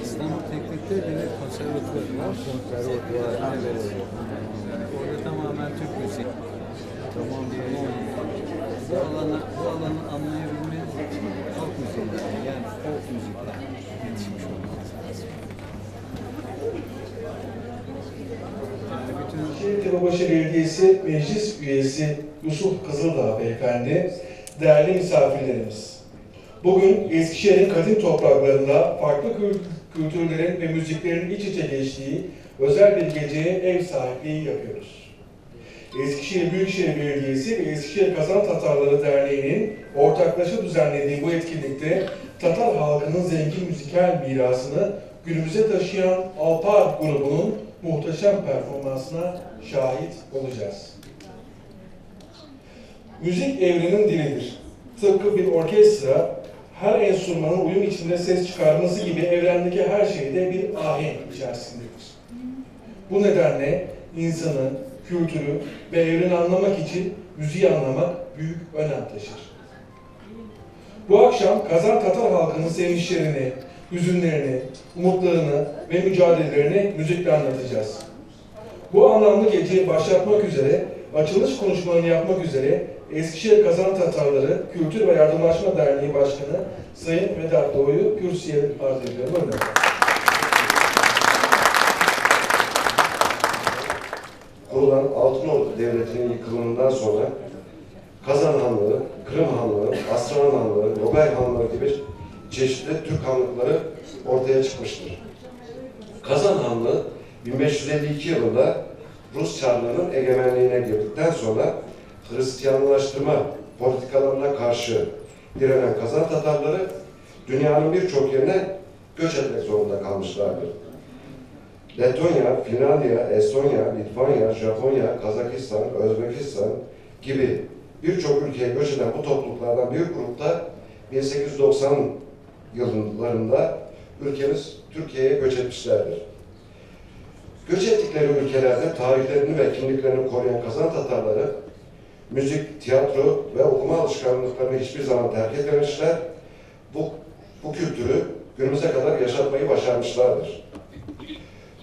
İstanbul Teknik'te devlet konservatuvarı var. Evet. Orada tamamen Türk müzik. Tamam. Bu alanı anlayabilmeniz için halk müziğinden, yani folk müzikten yetişmiş olmanız lazım. Yani bütün Tepebaşı Belediyesi Meclis Üyesi Yusuf Kızıldağ Beyefendi, değerli misafirlerimiz. Bugün Eskişehir'in kadim topraklarında farklı kültürlerin ve müziklerin iç içe geçtiği özel bir geceye ev sahipliği yapıyoruz. Eskişehir Büyükşehir Belediyesi ve Eskişehir Kazan Tatarları Derneği'nin ortaklaşa düzenlediği bu etkinlikte Tatar halkının zengin müzikal mirasını günümüze taşıyan Alpar grubunun muhteşem performansına şahit olacağız. Müzik evrenin dilidir. Tıpkı bir orkestra, her enstrümanın uyum içinde ses çıkarması gibi evrendeki her şeyde bir ahenk içerisindedir. Bu nedenle insanı, kültürü ve evreni anlamak için müziği anlamak büyük önem taşır. Bu akşam Kazan Tatar halkının sevinçlerini, hüzünlerini, umutlarını ve mücadelelerini müzikle anlatacağız. Bu anlamlı geceyi başlatmak üzere, açılış konuşmalarını yapmak üzere Eskişehir Kazan Tatarları Kültür ve Yardımlaşma Derneği Başkanı Sayın Vedat Doğu'yu kürsüye arz ediyorum. Buyurun. Kurulan Altınordu Devleti'nin yıkılımından sonra Kazan Hanlığı, Kırım Hanlığı, Astrohan Hanlığı, Nobel Hanlığı gibi çeşitli Türk hanlıkları ortaya çıkmıştır. Kazan Hanlığı 1552 yılında Rus Çarlığı'nın egemenliğine girdikten sonra Hristiyanlaştırma politikalarına karşı direnen Kazan Tatarları dünyanın birçok yerine göç etmek zorunda kalmışlardır. Letonya, Finlandiya, Estonya, Litvanya, Japonya, Kazakistan, Özbekistan gibi birçok ülkeye göç eden bu topluluklardan bir grupta 1890 yıllarında ülkemiz Türkiye'ye göç etmişlerdir. Göç ettikleri ülkelerde tarihlerini ve kimliklerini koruyan Kazan Tatarları müzik, tiyatro ve okuma alışkanlıklarını hiçbir zaman terk etmemişler. Bu kültürü günümüze kadar yaşatmayı başarmışlardır.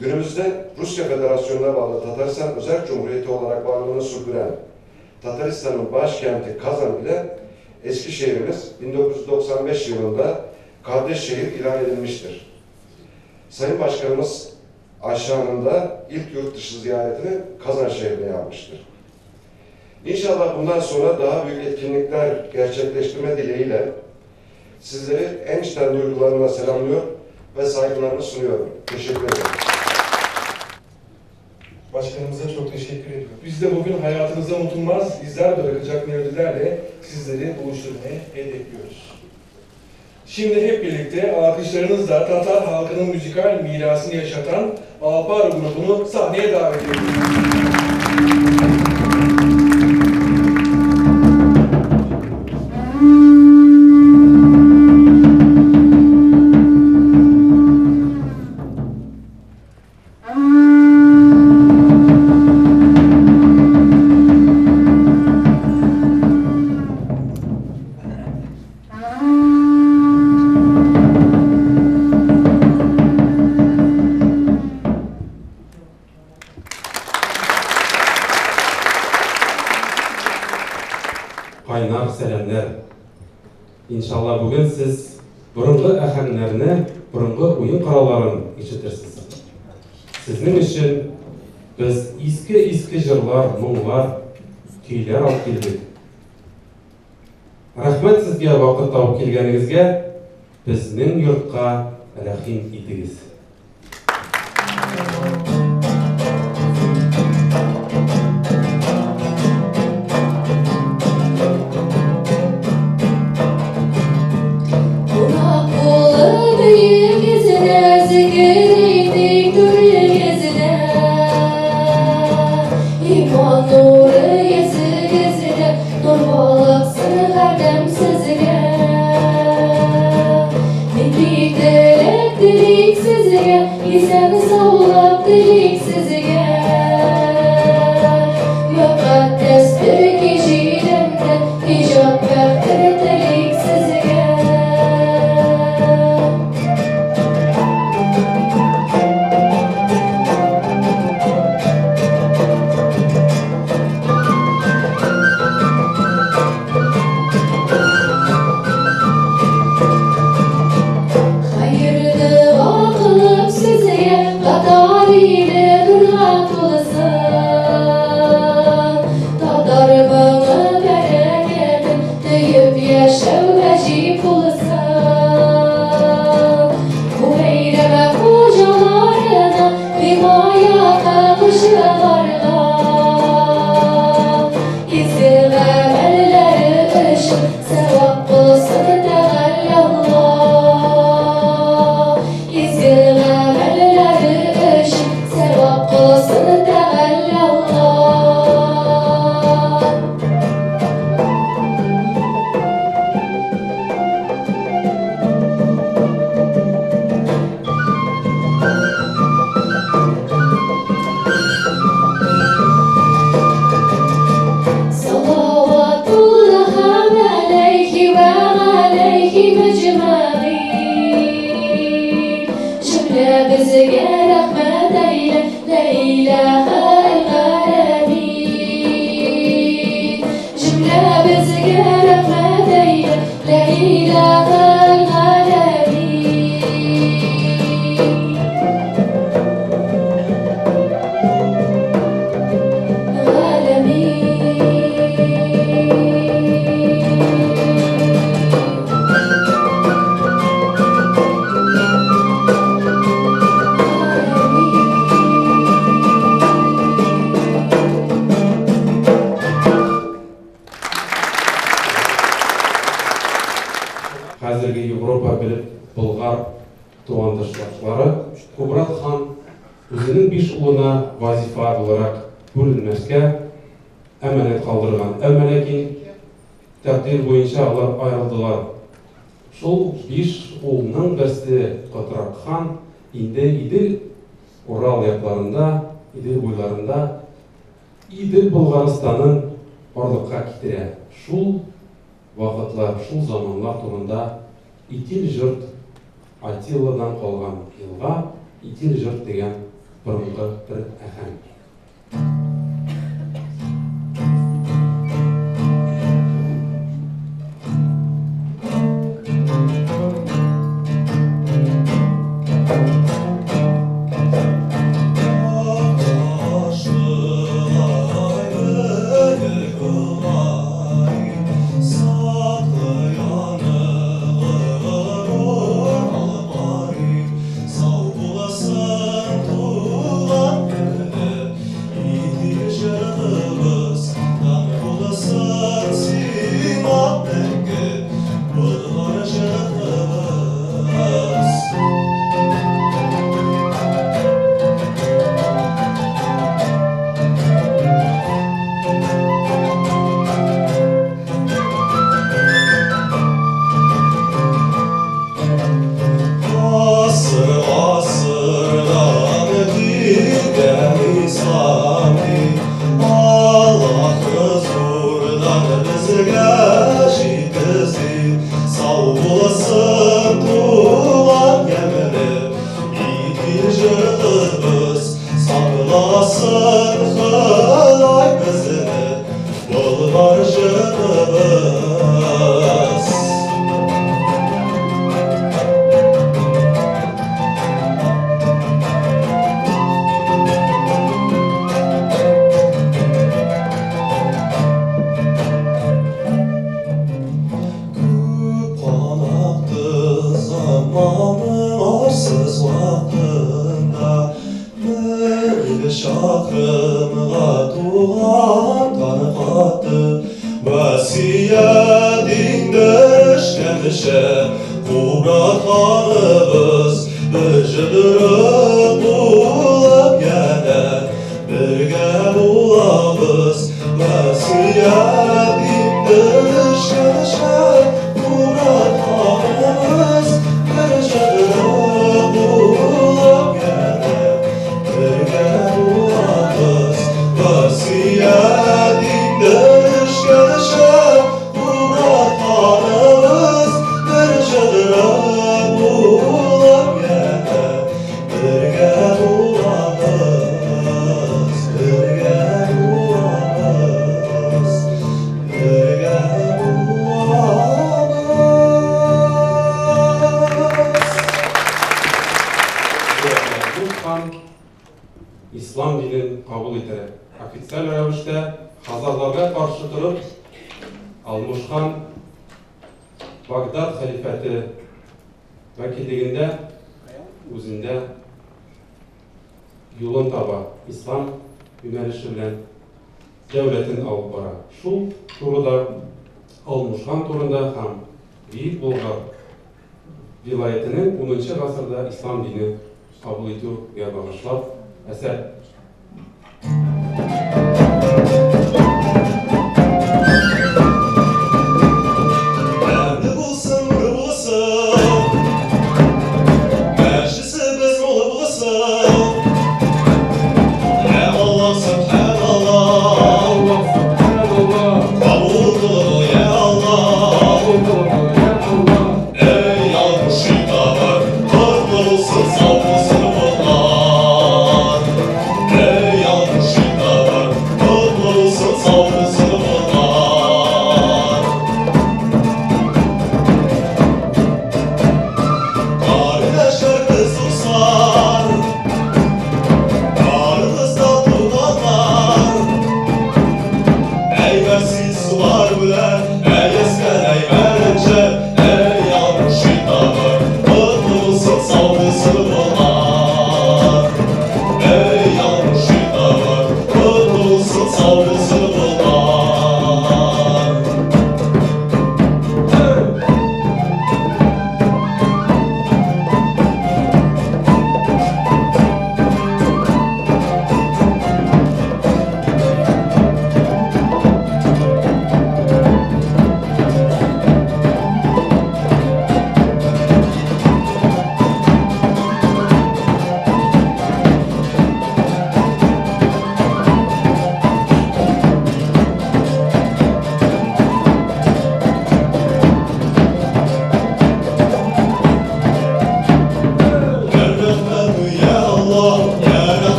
Günümüzde Rusya Federasyonu'na bağlı Tataristan Özel Cumhuriyeti olarak varlığını sürdüren Tataristan'ın başkenti Kazan ile Eskişehir'imiz 1995 yılında kardeş şehir ilan edilmiştir. Sayın Başkanımız aşağınında ilk yurt dışı ziyaretini Kazan şehrine yapmıştır. İnşallah bundan sonra daha büyük etkinlikler gerçekleştirme dileğiyle sizleri en içten duygularımla selamlıyor ve saygılarımı sunuyorum. Teşekkür ederim. Başkanımıza çok teşekkür ediyorum. Biz de bugün hayatınıza unutulmaz izler bırakacak melodilerle sizleri buluşturmayı hedefliyoruz. Şimdi hep birlikte alkışlarınızla Tatar halkının müzikal mirasını yaşatan Alpar grubunu sahneye davet ediyoruz. Kaynar selamlar. İnşallah bugün siz burunlu ahenlerini, burunlu oyun karalarını işitirsiniz. Sizin için biz eski jırlar, muğlar, kuylar alıp geldik. Rahmet sizge vaqt taup kelganingizga, bizning yurtqa rahim etiniz. Siz hozirgi Yevropa bilib Bulgar tuğandaşları Kubrat Han o'zining 5 uluna vazifa olarak bo'linmasga emanet kaldırgan. Lekin takdir boyunca ular ayrıldılar. Şol 5 ulunun birisi Qatrak Han indi İdil Ural yaklarında, İdil boylarında İdil Bulgaristan'ın orduqqa kitire. Şol vaqtlar, şol zamanlar turunda İtil jurt Atilla'dan kalgan yılga İtil jurt degan bұрынғы bir әһәң. İslam dinini kabul ederek ofisial rəvişdə Hazarlarga karşı durub Almışxan Bagdad xəlifəti vəkilligində özündə yolun taba İslam yönəlişi bilən devletin alıp bara. Şul turda Almışxan turunda ham Büyük Bulgar vilayetinin 10-cu asırda İslam dini kabul etüge bağışlap eser.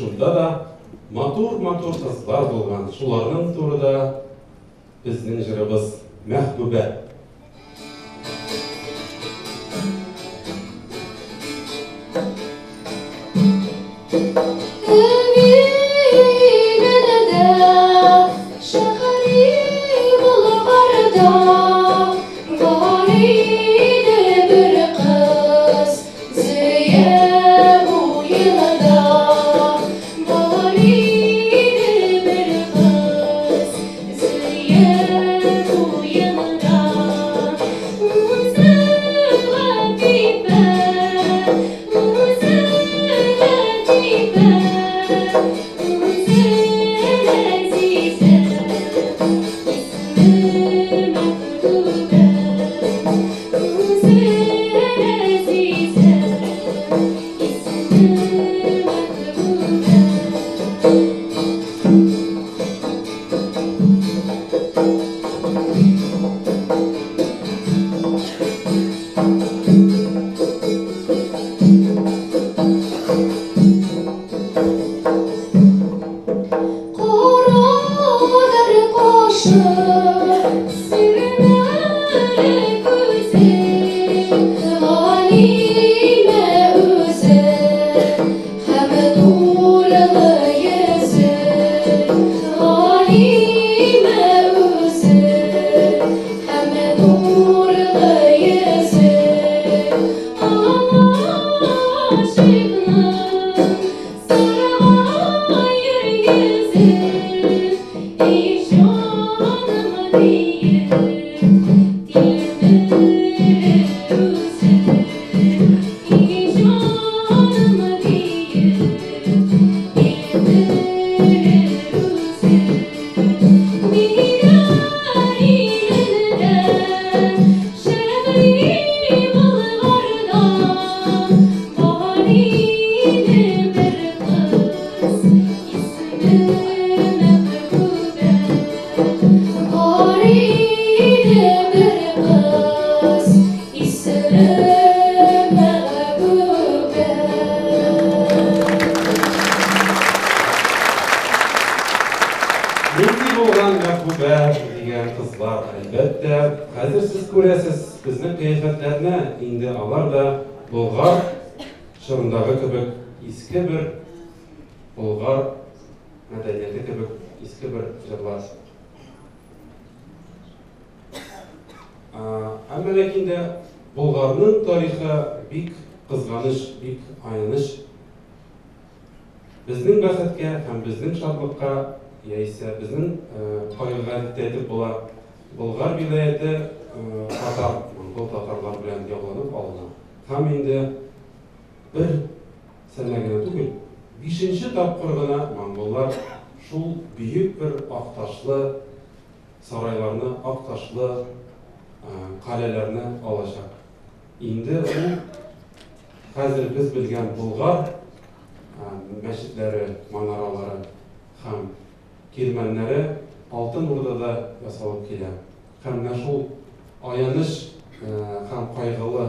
Шунда да матур кызлар булган. Шуларның турында безнең җырыбыз Мәхбүбә. Хәзер сез күрәсез, безнең кыяфәтләрне инде алар да Болгар чорындагы кебек иске бер Болгар мәдәнияте кебек иске бер җырлар. Әмма ләкин дә Болгарның тарихы бик кызганыч, бик аяныч. Безнең бәхеткә һәм безнең шатлыкка яисә безнең кайгыга тәтеп була. Болгар вилаяты монгол татарлар белән яуланып алына. Һәм инде бер сәнә генә түгел, 5нче тапкыр гына монголлар шул бөек бер акташлы сарайларны, акташлы каләләрне алачак. Инде ул хәзер без белгән Болгар мәчетләре, манаралары һәм кирмәннәре Алтын Урдада ясалып килә. Һәм менә шул аяныч һәм кайгылы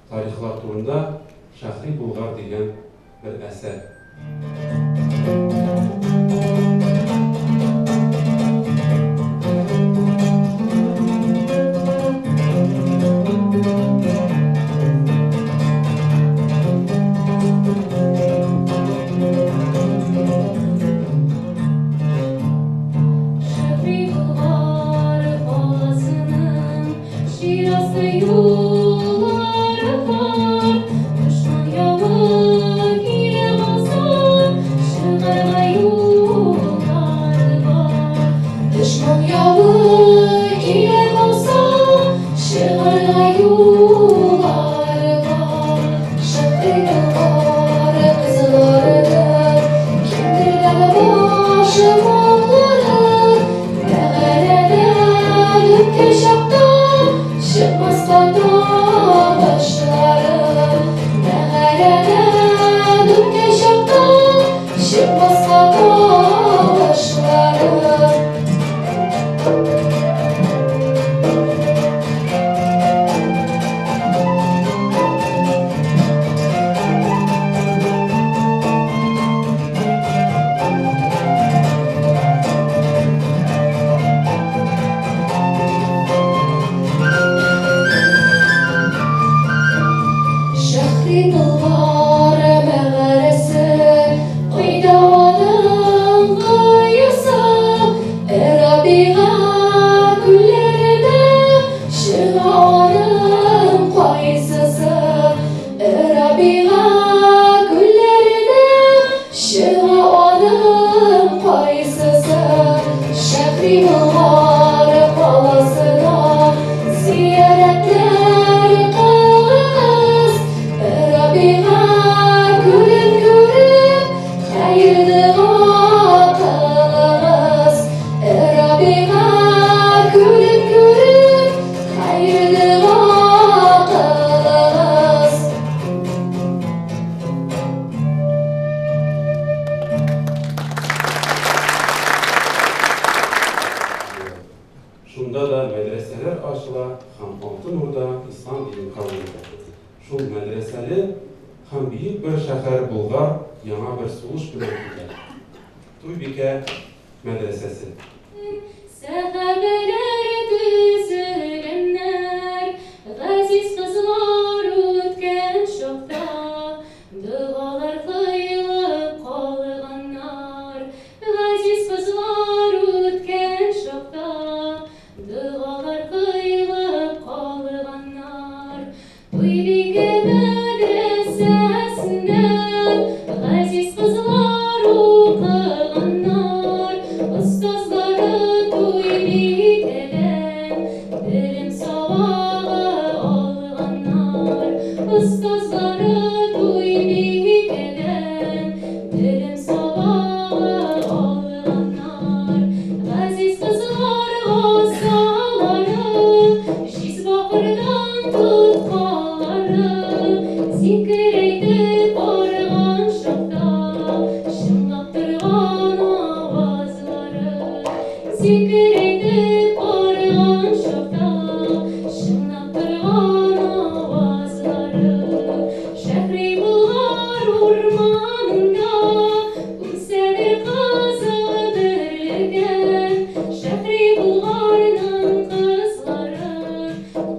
тарихлар турында Шәһри Болгар дигән бер әсәр. Yolları var, düşman yağı ile basar. Dağlarım kayısısı Şehri Bulgar kalasına ziyaretler kılız Rabbime gülüp gülüp hayırlı kılız Rabbime gülüp gülüp hayırlı kılız Şunda da medreseler açıla, hem Altınurda İslam dini kavramı. Şu medreseli hem büyük bir şehir Bulgar, yana bir suluş bilen gider. Tuybike medresesi. Sahabeler düzülenler Gaziz kızlar ötken şokta Dualar kıyılıp kalganlar Gaziz kızlar ötken şokta Dualar kıyılıp kalganlar Tuybike medresesinden Gaziz kızlar okuganlar Ustazları Tuybike'den Bilim savağı alganlar Ustazları Tuybike'den Bilim savağı alganlar Aziz kızlar olsaları Jiz bakırdan tutkaları Zikreydip organ şokta Şınlap durgan avazları Zikreydip organ şokta Şınlap durgan avazları Şehri Bulgar ormanında Ümsedir kızıl birligen Şehri Bulgar'ın kızları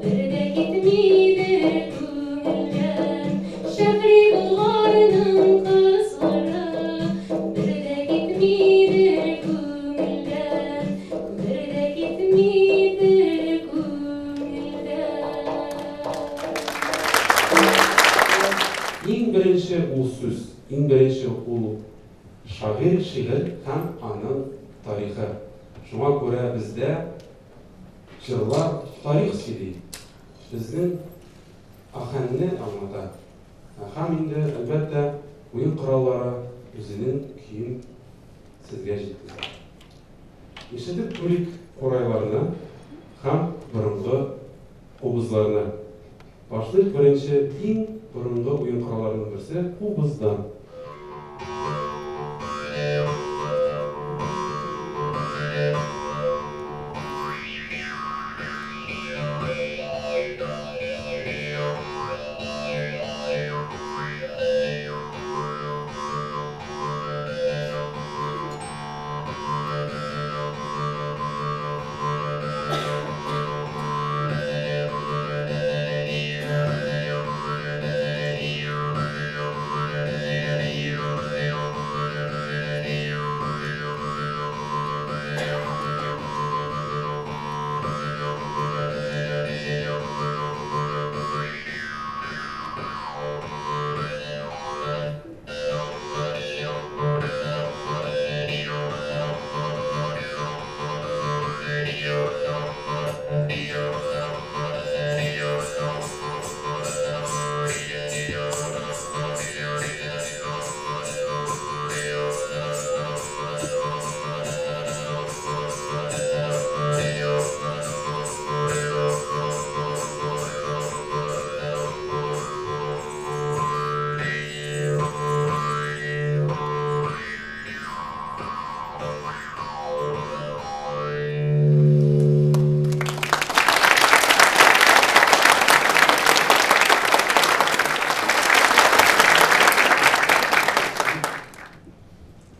Bir de gitmidir gönülden Şehri Bulgar'ın kızları Bir de gitmidir gönülden Bir de gitmidir gönülden En birinci ul söz, en birinci ul şiir hem anın tarihi. Şuna göre bizde şiirler tarih stili. Bizning ahanni anlata. Ham endi albatta o'yin qurollari o'zining kuyin sizga yetkazadi. Eshitib ko'rik qo'raylarni ham burungi qobuzlarni. Boshlik birinchi eng burungi o'yin qurollarining birisi qobuzdan.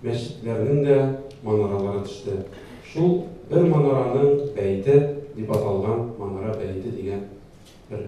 Meşritlerinin de manaraları düştü. Şu bir manaranın beyti dip atalgan manara beyti degan bir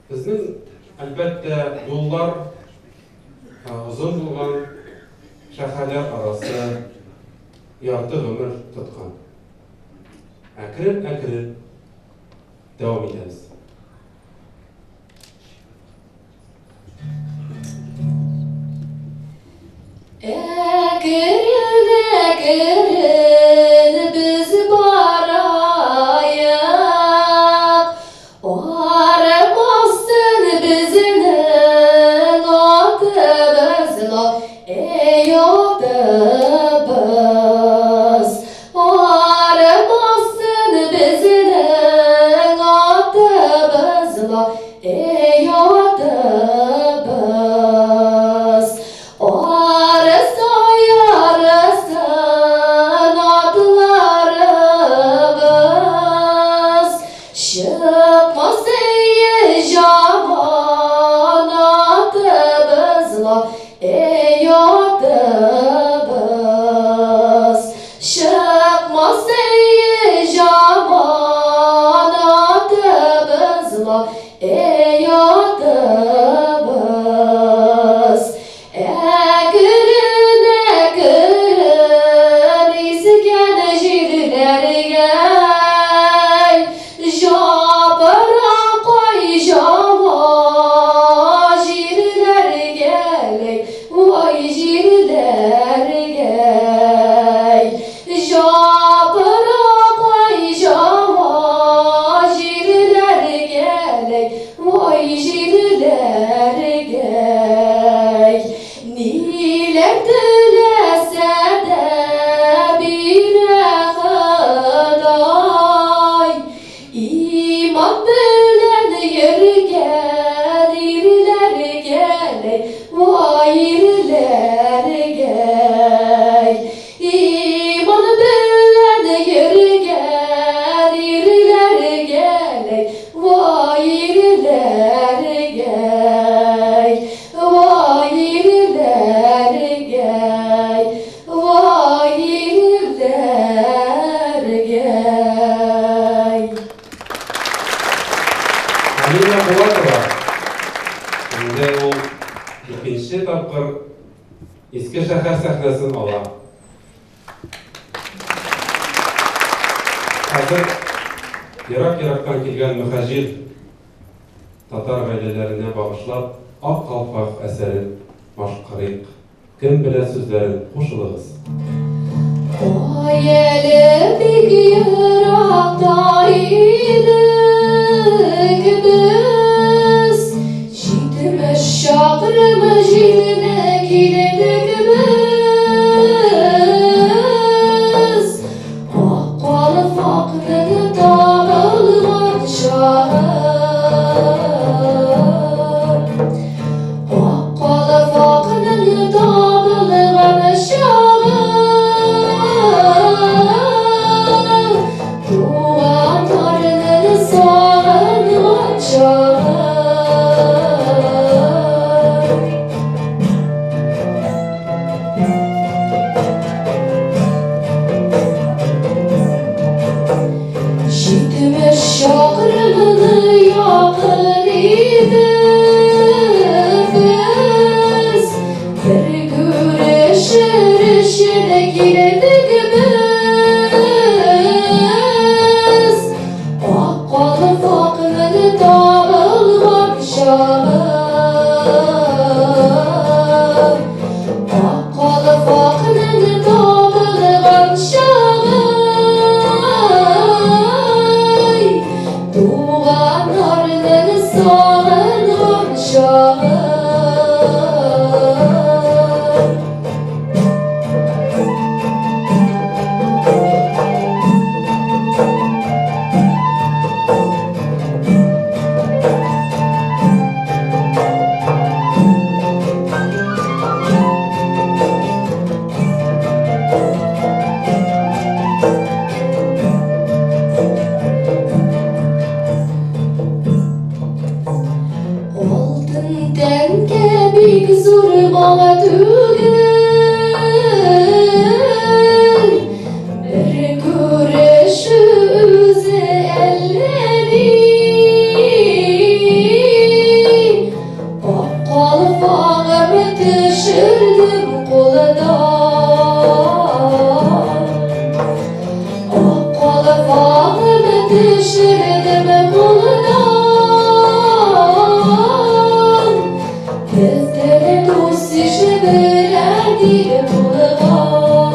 Bizning albatta yollar uzun bo'lgan shaharlar orasida yarti ömür tutgan. Akirib devam ederiz. Ekirin biz barayık, varmasın bizinin atımızla, ey atımız. Varmasın bizinin atımızla, ey atımız. Ey atımız, ekirin isken jirlerge, japıran koy java, jirlerge, vay jirlerge, japıran koy java, jirlerge, vay jirlerge. Niler dilese de bile Xıday, iman bilen yerge dirlerge, vay irlerge. İman bilen yerge dirlerge, vay irlerge. Vay irlerge, vay irlerge. Alina Polatova. Şimdi o ikinci tapkır Eskişehir sahnesini ala. Hazır Yarak-yaraktan kelgen mühacir Tatar ailelerine bağışlap Ak Kalpak eserin Maşkarık. Kim bile sözlerin hoşulığız. O yeli bir yıraktaydık biz, Şitime şakrımı jiline gidedik biz. Akkalı fakrını dağılgan şahır, Akkalı fakrını dağılgan şahır, Tuğan tarını sağılgan şahır. Şitime şakrımını yakın idik biz, Bir güreşir işine girdik biz. Akkalı fakrını dağılgan şahır, Akkalı fakrını dağılgan şahır, Tuğanlarını sağılgan şahır. Altın tenge bir zor bana tügül, Bir güreş üze elleri, Akkalı fakrımı düşürdüm kolundan, Akkalı fakrımı düşürdüm kolundan. Bizlere dost işi verdi bulgan.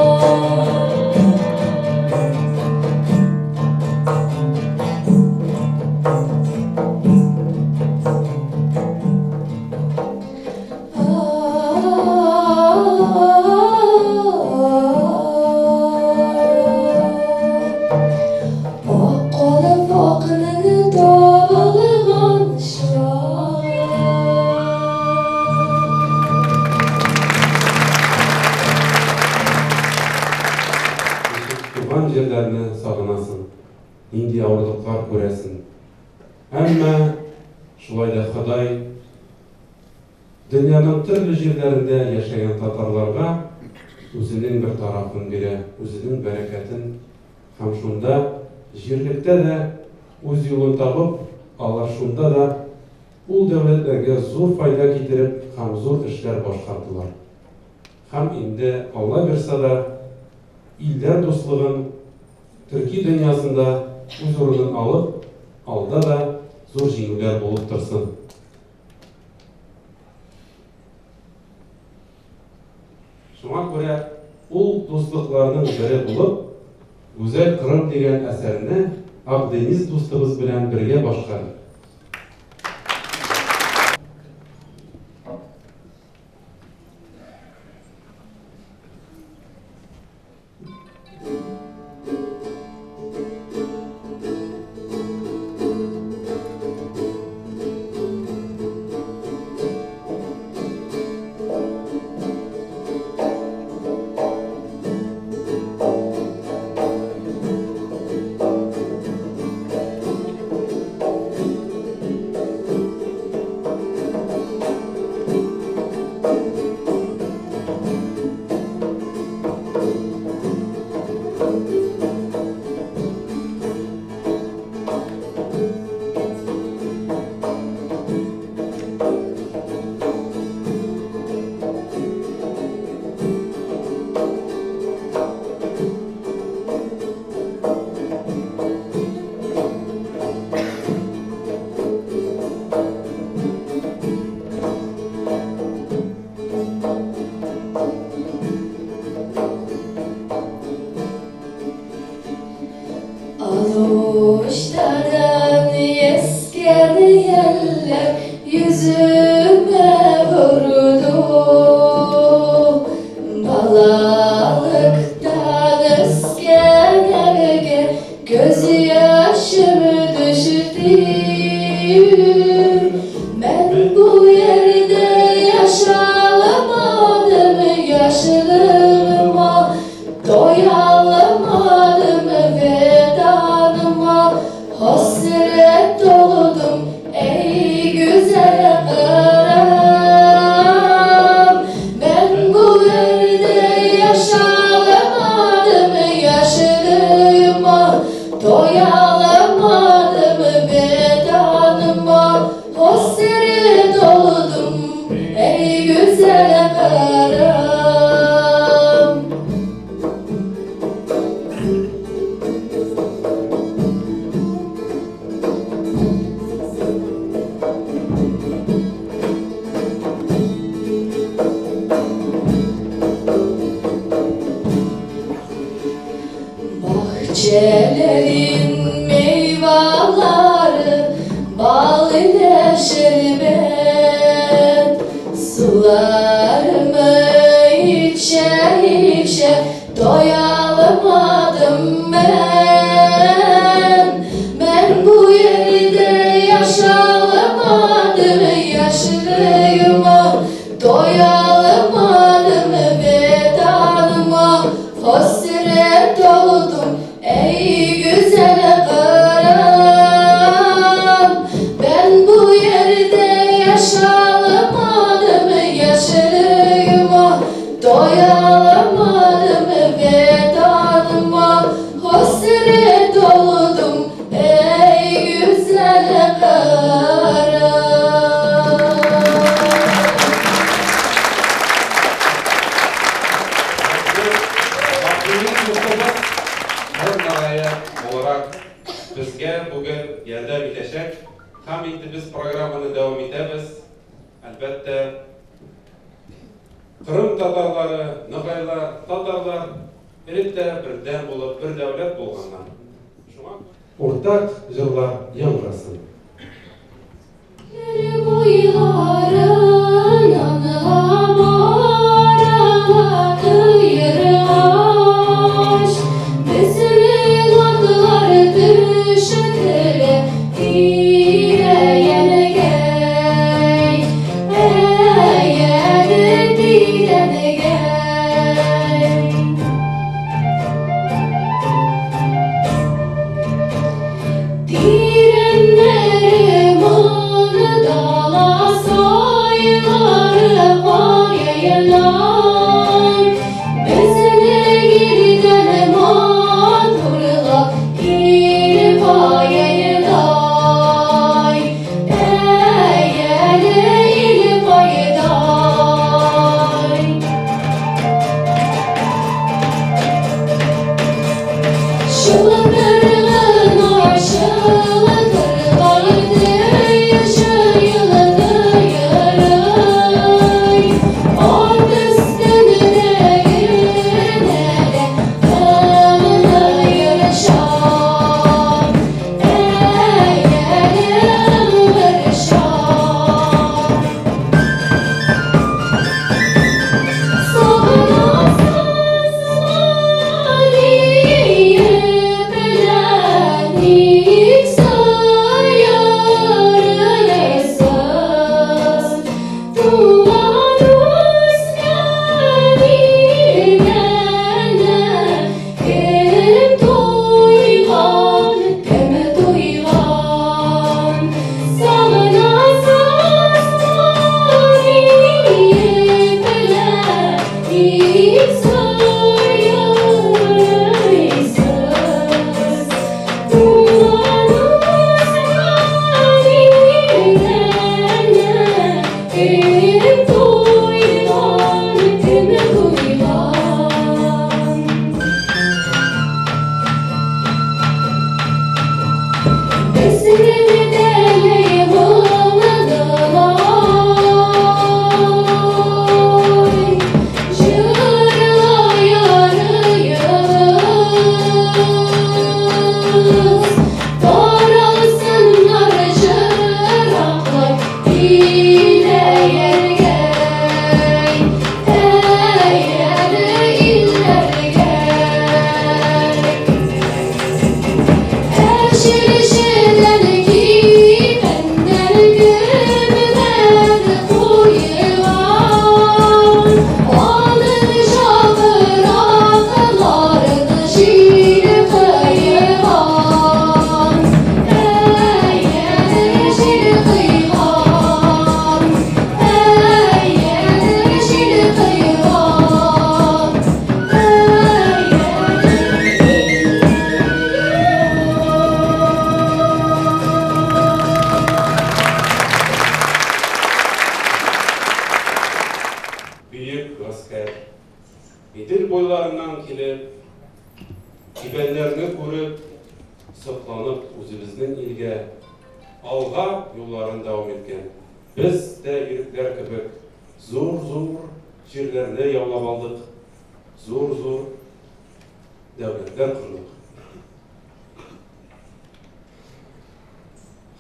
Akkalı fakrını dağılgan şahır. Tuğan yerlerini sağınasın. Nindi ağırlıklar göresin. Ama şulay da Huday dünyanın türlü yerlerinde yaşayan Tatarlarga özünün bir tarafın biri, özünün bereketin hem şunda jirlikte de öz yolun tapıp Allah şunda da ul devletlerge zor fayda getirip hem zor işler başkardılar. Hem indi Allah verse da ilder dostluğun Türkiye dünyasında öz orunun alıp alda da zor jingüler bulup dursun. Şuna göre ul dostluklarının biri bulup Güzel Kırım degen eserini Akdeniz dostumuz bilen birge başladık. Başladan esken yeller yüzüme vurdu. Balalıktan esken evge gözyaşım düştü. Ben bu yerde yaşalamadım, yaşlılığıma doyalamadım, vedanıma hasret doldum ey güzel karam. Ben bu yerde yaşalamadım, yaşlılığıma doyalamadım, vedanıma hasret doldum ey güzel karam. Bahçelerin meyveleri bal ile şerbet, sularımı içe içe doyalamadım ben. Ben bu yerde yaşalamadım, yaşlılığıma doyalamadım, vedanıma hasret oldum ey güzel karam. Ben bu yerde yaşalamadım, yaşlılığıma doyalamadım, vedanıma hasret oldum ey güzel karam. Vaktimiz yurtimiz bir naraya olarak bizge bugün yerdam etecek. Hem endi biz programını devam ederiz. Albatta Kırım Tatarları, Nogaylar, Tatarlar birlikte birden bulup bir devlet bulganlar. Şuna ortak yıllar yangrasın. Boyların anılamaraları yırmış, bizim adlar düştüle direyene gey, eğer direne gey. Direnlerim onu dala soyları var yayalar. Bezine girden mandurla irfaya day, eğer irfaya day. Şılgırın aşığıdır, vardır yaşayılır. Büyük asker, Bedir boylarından kelip, kibenlerini korup, saklanıp özümüzün ilge, alğa yollarını devam etken. Biz de yürükler kibik, zor yerlerini yavlap aldık, zor devletler kurduk.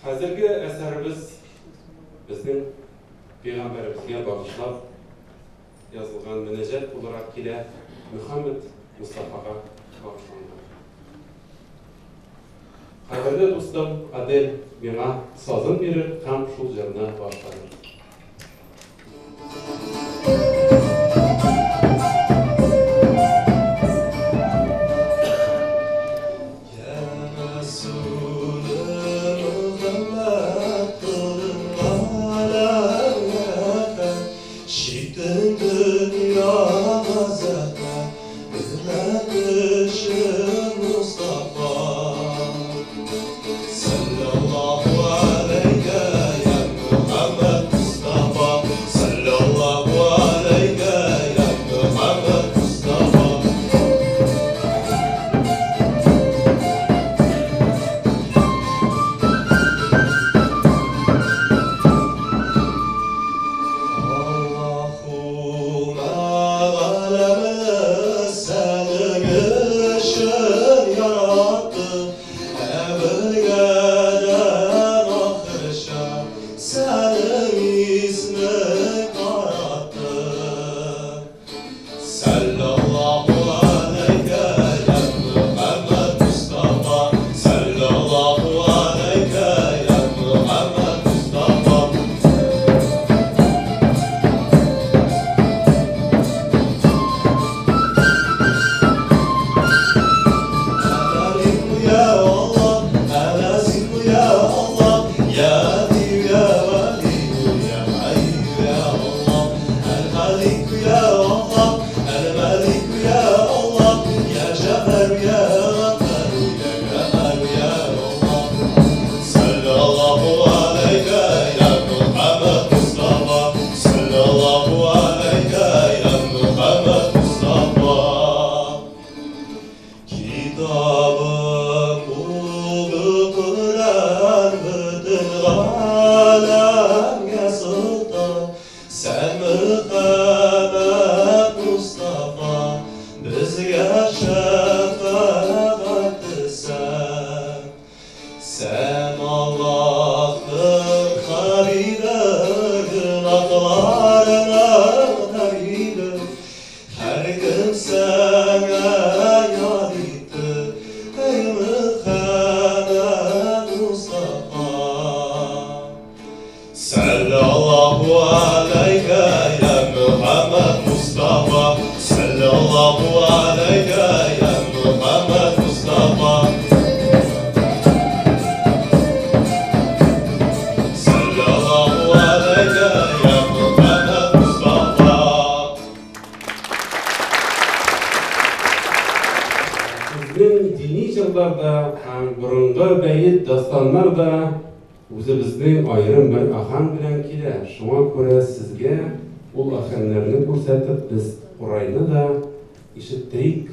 Hazırki eserimiz bizning Peygamberimizge bağışlap yazılgan münecat olarak kile Muhammed Mustafa'ga bağışlandı. Kaderli dostum Adel bana sazın verir, hem şul yerine başlanır. Burunga beyit dastanlarda o'zimizning ayrim bir ahang bilan kelar. Shunga ko'ra sizga ul ahanglarni ko'rsatib biz Qur'onni da eshittirik.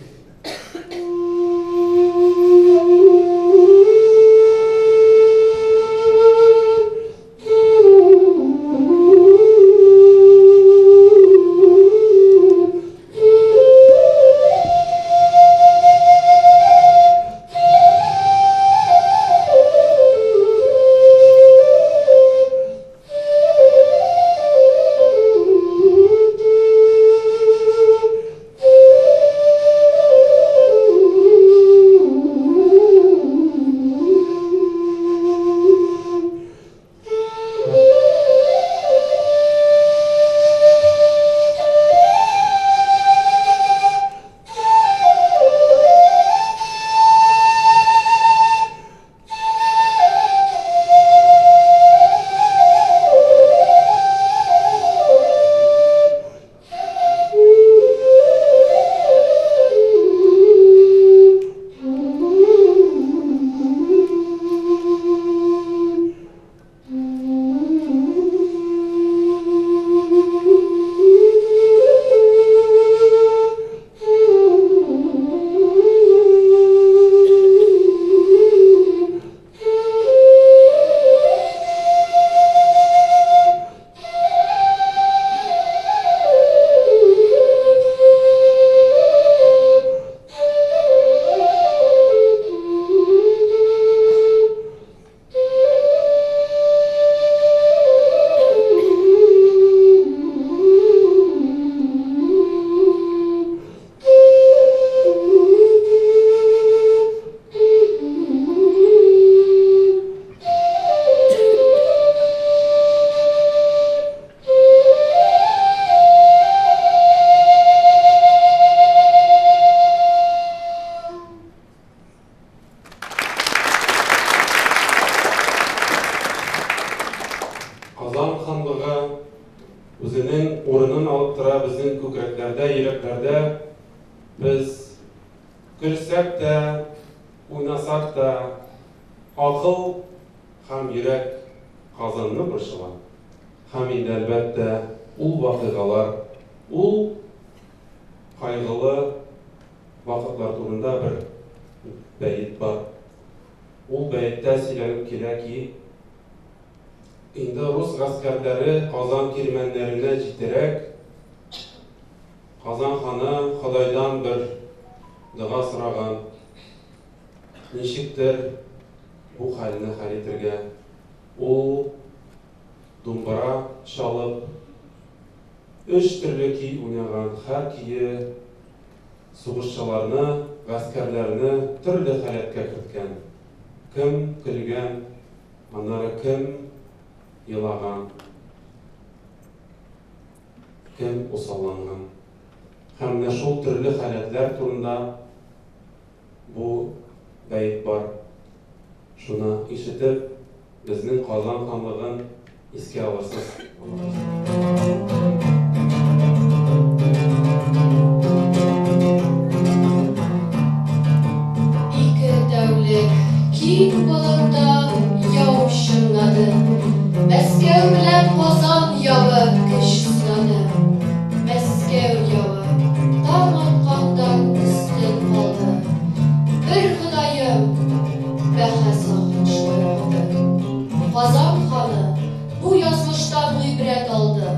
Казан ханлыгы үзенең урынын алып тора безнең күкрәкләрдә, йөрәкләрдә. Без көлсәк тә, уйнасак та, акыл һәм йөрәк Казанны борчыла. Һәм инде әлбәттә ул вакыйгалар, ул кайгылы вакытлар турында бер бәйт бар. Ул бәйттә сөйләнеп килә ки, инде рус гаскәрләре Казан кирмәннәренә җитәрәк, Казан ханы Ходайдан бер дуга сораган. Ничектер бу хәлне хәл итәргә? Ул думбара чалып, 3 төрле көй уйнаган. Һәр көе сугышчыларны, гаскәрләрне төрле халәткә керткән. Кем көлгән, аннары кем елаган, кем усалланган. Һәм менә шул төрле халәтләр турында бу бәйт бар. Шуны ишетеп, безнең Казан ханлыгын искә алырсыз. Ике тәүлек кит болында яу шыңнады. Мәскәү белән Казан явы көч сынады. Мәскәү явы таң атқандан өстен калды. Бер Ходаем бәхәс ахырчылады. Казан ханы бу язмыштан гыйбрәт алды.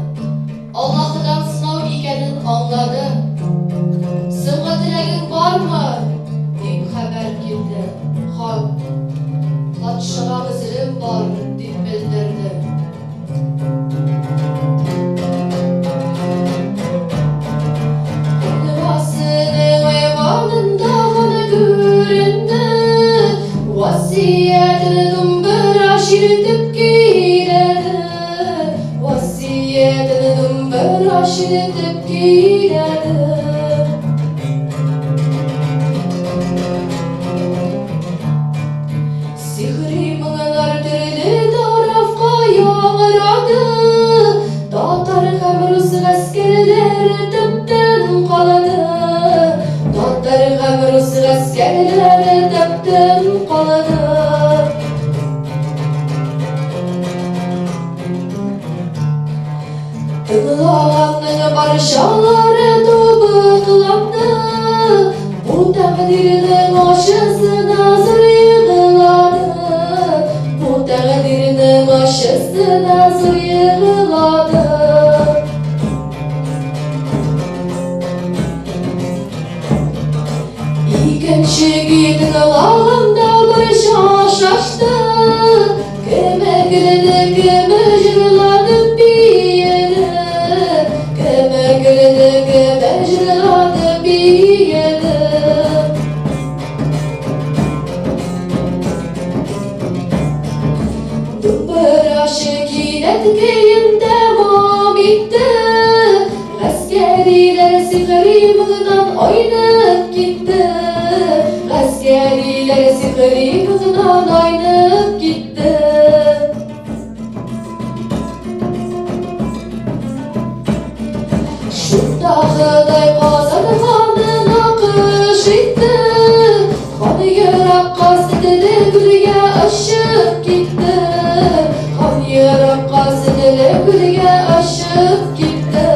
Аллаһыдан сынау икәнен аңлады. Соңгы теләгең бармы? Дип хәбәр килде. Хан патшага гызырым бар дип белдерде. Кырмасының айванында гына күренде. Васиятын думбыра ширетеп көйләде. Васиятын думбыра ширетеп көйләде. Сихри моңлар төрле тарафка яңгырады. Татар һәм рус гаскәрләре төптән калды. Татар һәм рус гаскәрләре төптән калды. Тыңлаганның баршалары тубыкланды. Бу тәкъдирнең ачысына зур йыгылады. Бу тәкъдирнең ачысына зур йыгылады. Икенче көй тыңлаганда бер шашты. Кеме гөлде, кеме җырлады биеде. Кеме гөлде, кеме җырлады биеде. Думбырашы кинәт көен дәвам итте. Гаскәриләр сихри моңнан айнып китте. Гаскәриләр сихри моңнан айнып китте. Шунда Ходай Казан ханын акыш итте. Хан еракка сиделе гүлгә очып китте. Хан еракка сиделе гүлгә очып китте.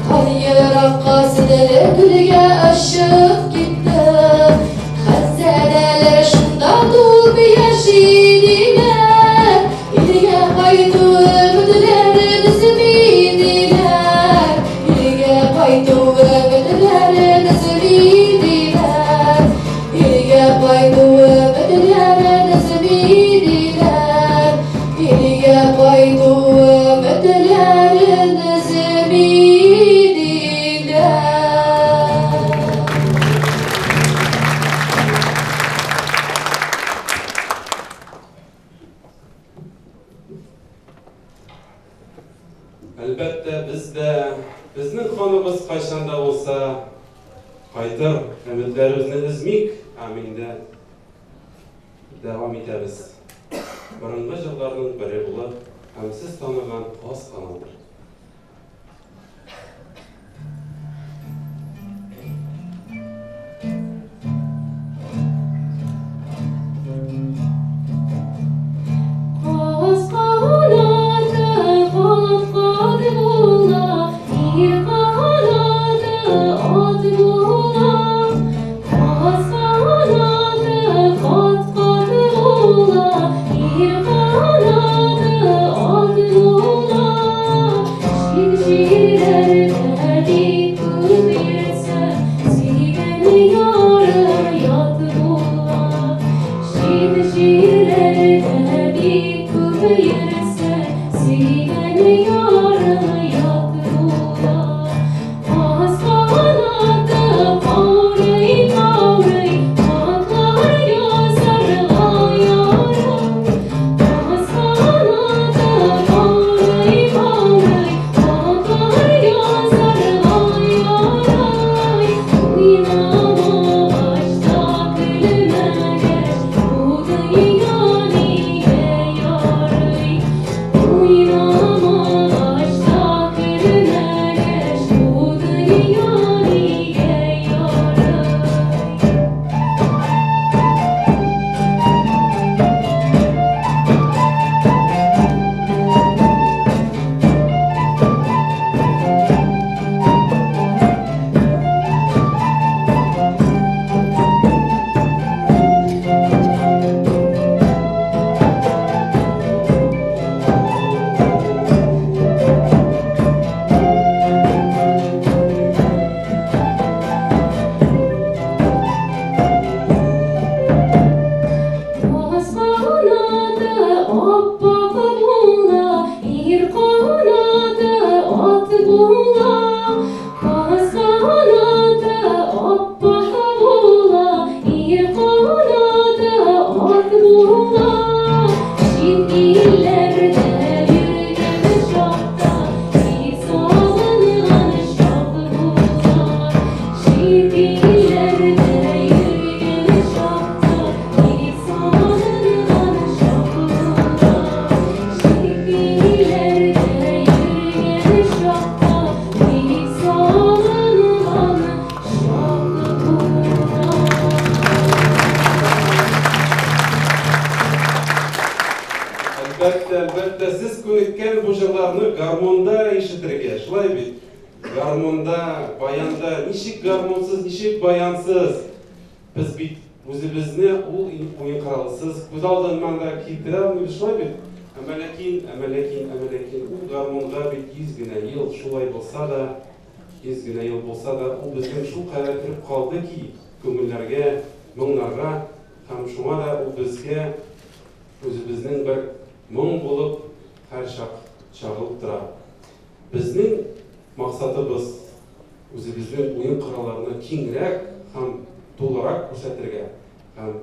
Хан еракка сиделе гүлгә очып китте. Хәзрәтләр шунда туып яшиләр. Илгә кайту өметләрен өзмидиләр. Илгә кайту өметләрен өзмидиләр. Илгә кайту өметләрен өзмидиләр. Илгә кайту өметләрен өзмидиләр. Әлбәттә безнең ханыбыз кайчанда булса кайтыр, өметләребезне өзмик, һәм инде дәвам итәбез. Борынгы җырларның бере булып һәм сез таныган хас каналдыр. Әлбәттә, сез күнеккән бу җырларны гармонда ишетергә, шулай бит. Гармонда, баянда, ничек гармонсыз, ничек баянсыз. Без бит үзебезне ул уен коралсыз күз алдына да китерә алмыйбыз, шулай бит. Әмәләкин, ул гармонга бит 100 генә ел, шулай булса да, 100 генә ел булса да, ул безнең шул кадәр киреп калды ки, күңелләргә, моңнарга, һәм шуңа да ул безгә үзебезнең бер моң булып һәр чак чагылып тора. Безнең максатыбыз үзебезнең уен коралларны киңрәк һәм тулырак күрсәтергә. Һәм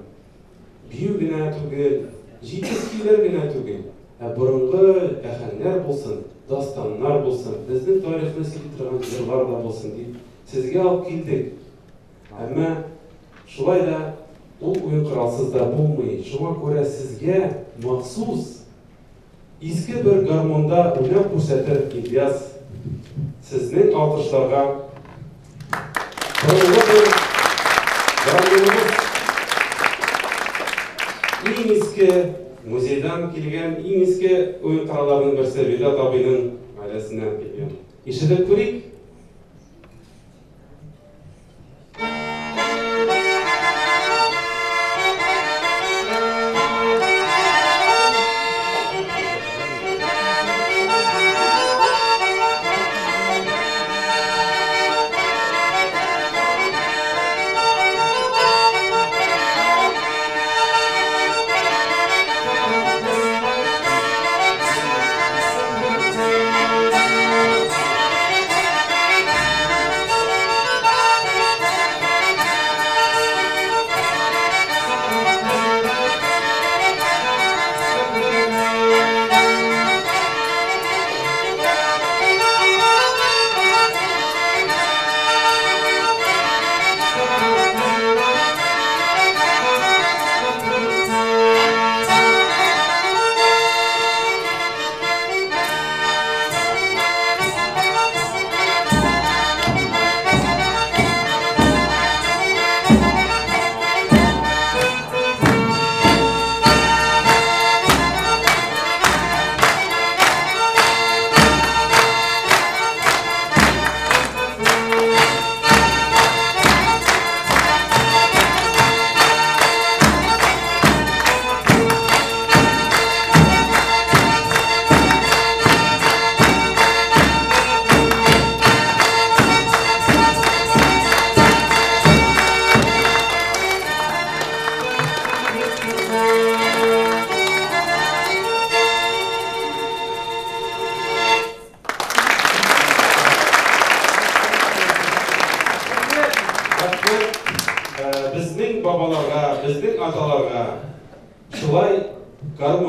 бию генә түгел, җитез көйләр генә түгел, борынгы әһәңнәр булсын, дастаннар булсын, безнең тарихны сөйли торган җырлар да булсын дип сезгә алып килдек. Әмма шулай да ул уен коралсыз да булмый. Шуңа күрә сезгә махсус иске бер гармонда уйнап күрсәтер Ильяс. Сезнең алкышларга борынгы бер гармоныбыз иң иске музейдан килгән, иң иске уен коралларының берсе Ведат абыйның гаиләсеннән килгән. Ишетеп күрик.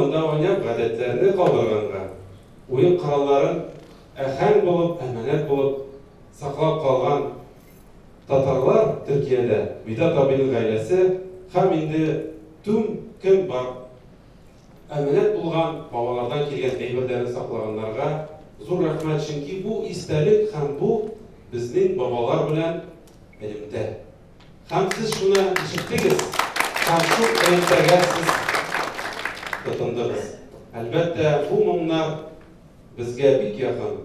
залында ойнап гадәтләрне калдырганга, уен коралларын әһәң булып, әманәт булып саклап калган татарлар Төркиядә, Видат абыйның гаиләсе һәм инде түм кем бар әманәт булган бабалардан килгән әйберләрне саклаганнарга зур рәхмәт, чөнки бу истәлек һәм бу безнең бабалар белән элемтә. Һәм сез шуны ишеттегез, һәм шул элемтәгә сез тотындыгыз. Әлбәттә, бу моңнар безгә бик якын.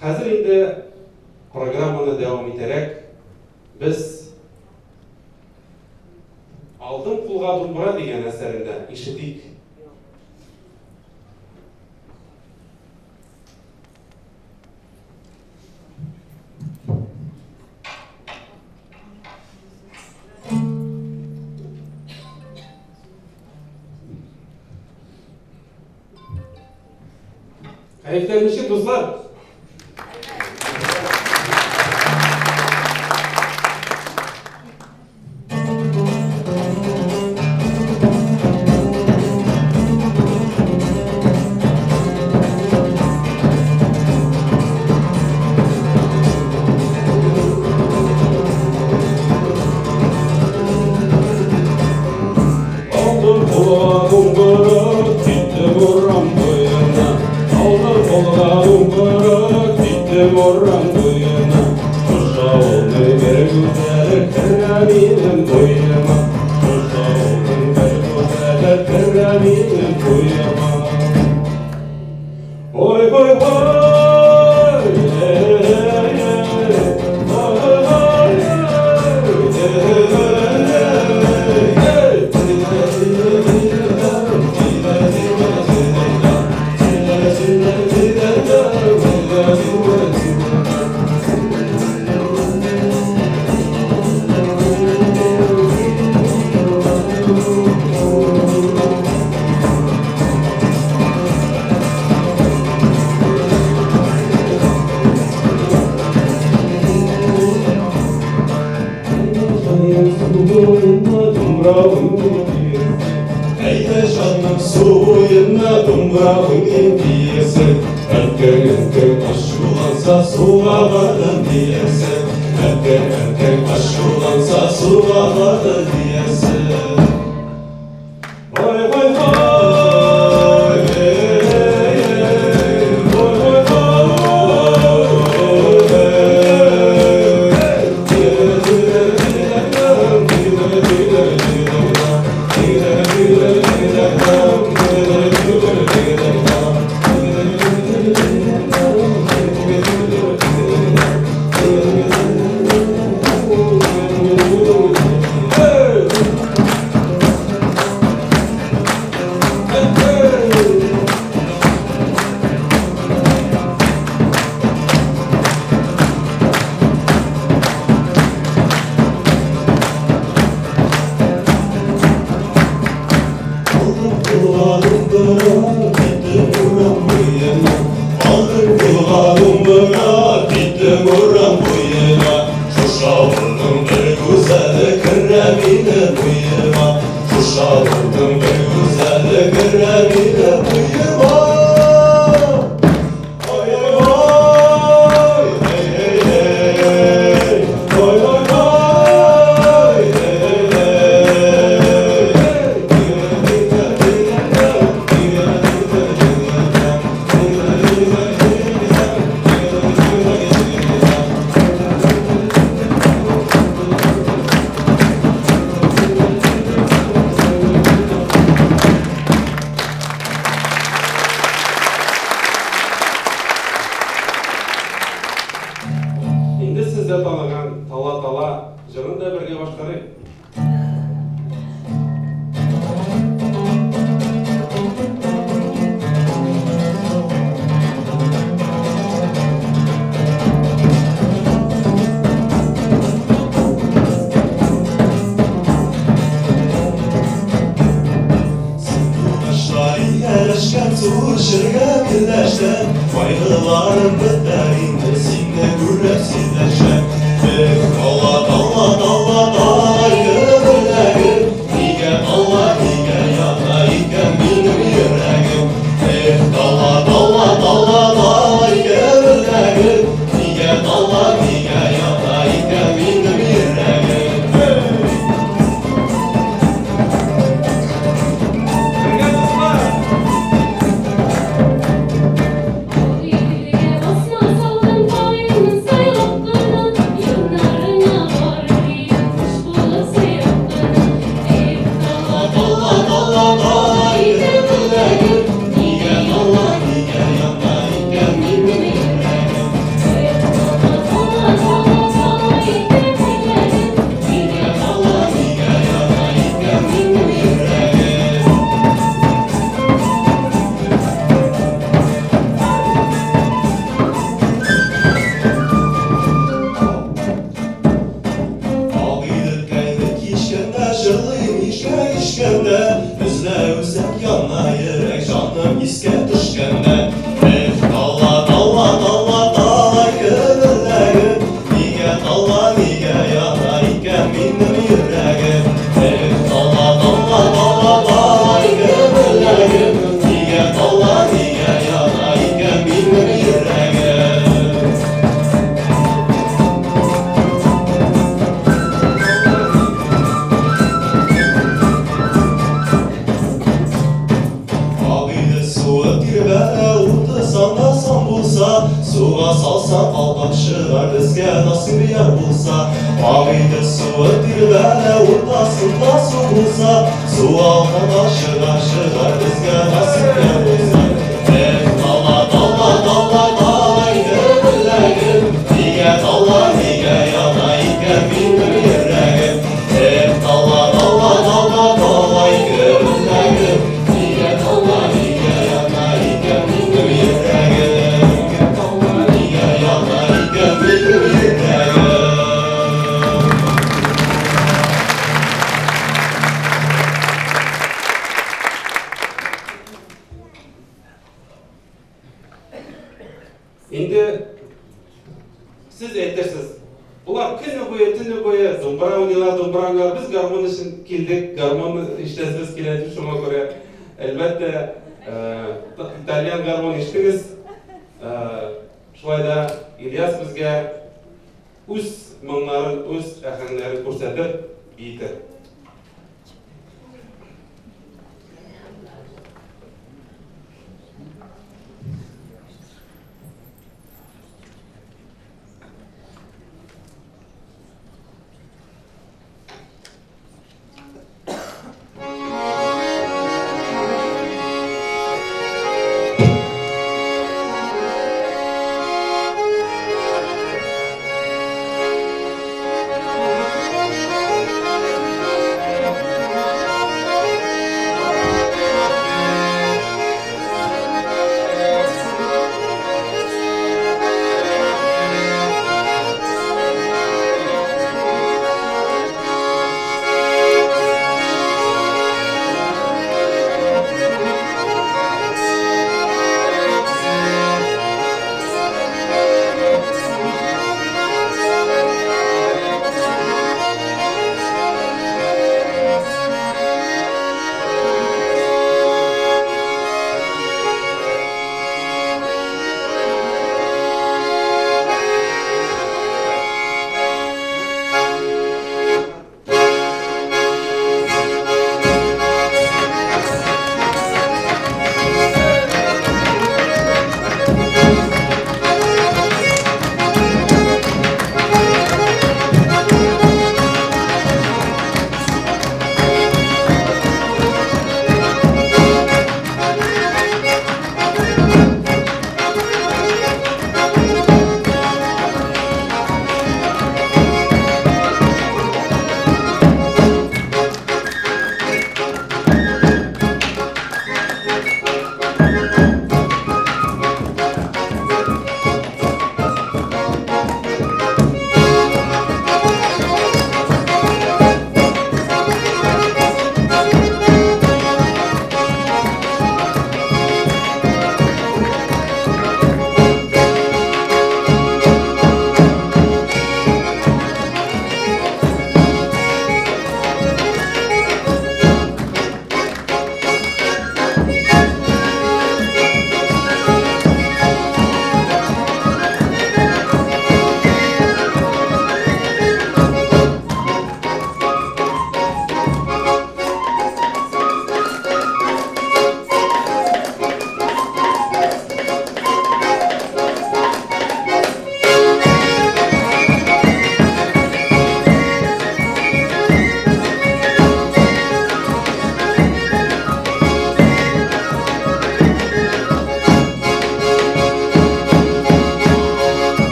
Хәзер инде программаны дәвам итәрәк, biz Aldım Kulga Dumbura degen əsərində işidik. Kayıtlarınızı dostlar. Allah, canım iske düşkende dalla dalla dalla dalla gönüllerim niye dalla niye yana iken benim yüreğim dalla dalla dalla dalla gönüllerim niye dalla niye yana iken benim yüreğim. Ağıydı suya girvere urtasan da san bulsa suya salsan aldaşılar bizge nasip yer bulsa Ağıydı suya girvere urtasan da su bulsa suya aldaşılar bizge nasip yer bulsa dalla dalla dalla dalla gönüllerim niye dalla niye yana iken benim yüreğim dalla dalla dalla dalla gönüllerim niye dalla niye yana iken benim yüreğim dalla niye yana iken benim yüreğim. Endi siz aytasiz. Ular tuni boyu do'mbira o'ynaylar, biz garmon için keldik, garmonni ishlatasiz keladi, shunga ko'ra albatta italyan garmon eshitdingiz. Shunday İlyas bizga o'z minglarin, o'z ahanglarini ko'rsatib berdi.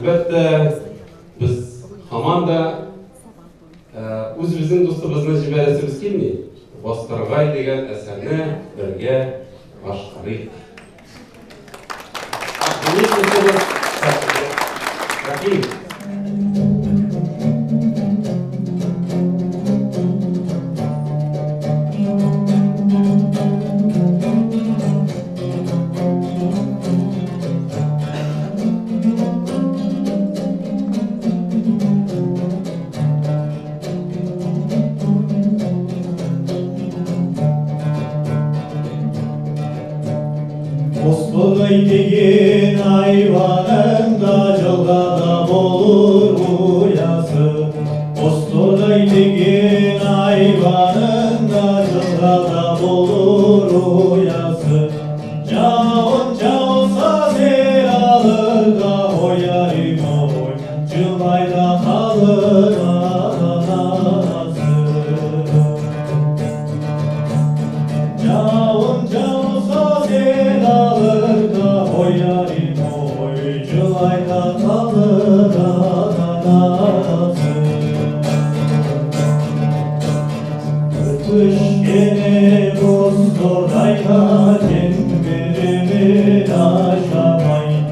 Albatta biz hamon da o'zimizning do'stimizni jibalasimiz kelmaydi. Bostirg'ay degan asarni birga boshqaraylik. Rahim. Osman'ın degin hayvanında cılgada olur uyası. Osman'ın degin hayvanında cılgada olur uyası. Cavun cavsa zel alır da oyarim oy, cılayda kalır anası. Cavun cavsa zel alır da oyarim oy, cılayda kalır anası. Öpüş gene bozdordayla cemberimin aşamayın.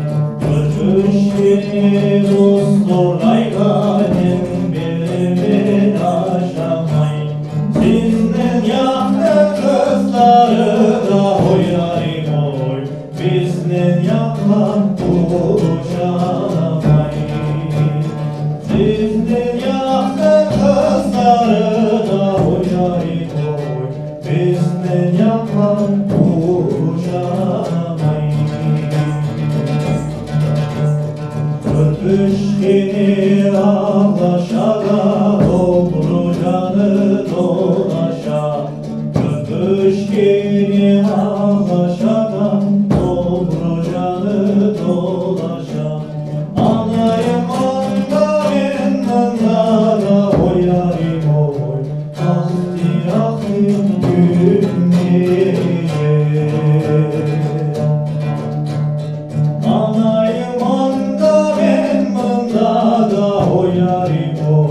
Öpüş gene bozdordayla cemberimin aşamayın. Sizden yakın kızları da oyarim oy, bizden yakın kuşanamayın. Sizden yakın kızları da oyarim oy, bizden yakın kuşanamayın. Öpüşkeni ağlaşa da doğru canı dolaşa. Öpüşkeni ağlaşa da doğru canı dolaşa. Anayım anda ben da oyarim oy, ahdi ahdim gün gece. Anayım anda ben mında da oyarim oy,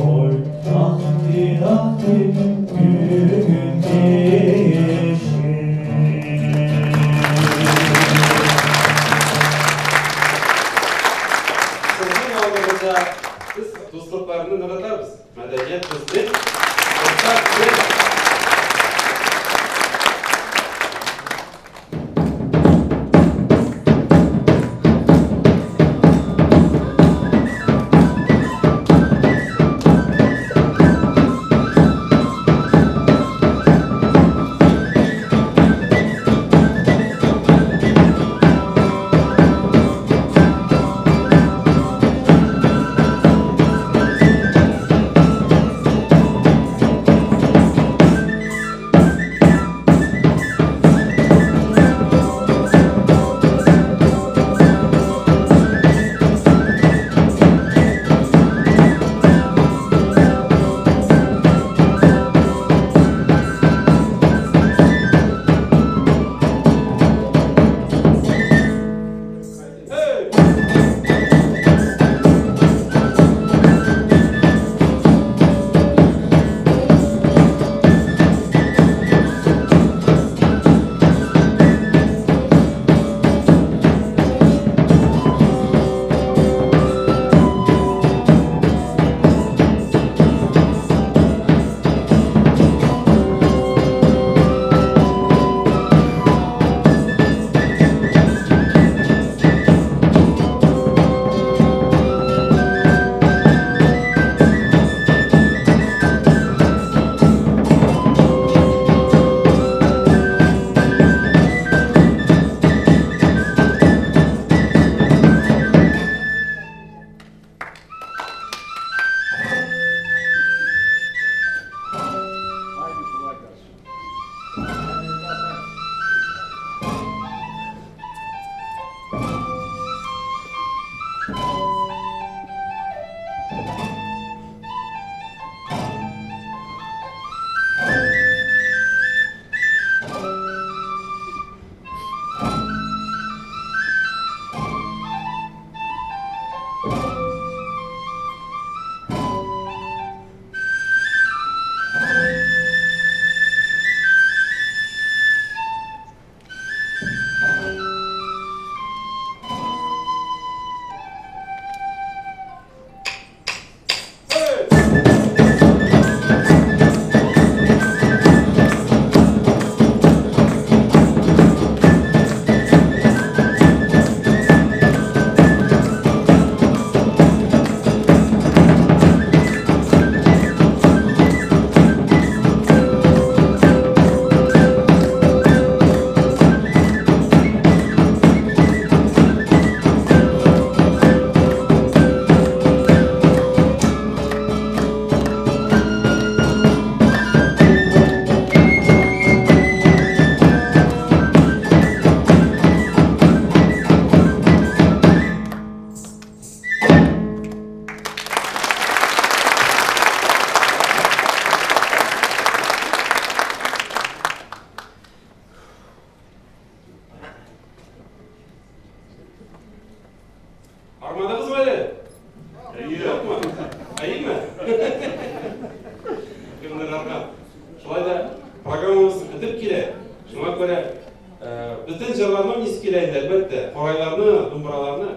Elbette. Koraylarını, dumburalarını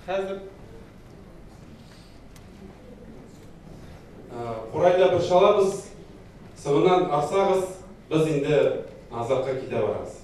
hazır Korayla bir şalabız, sığınan arsağız, biz indi nazarqa kite varız.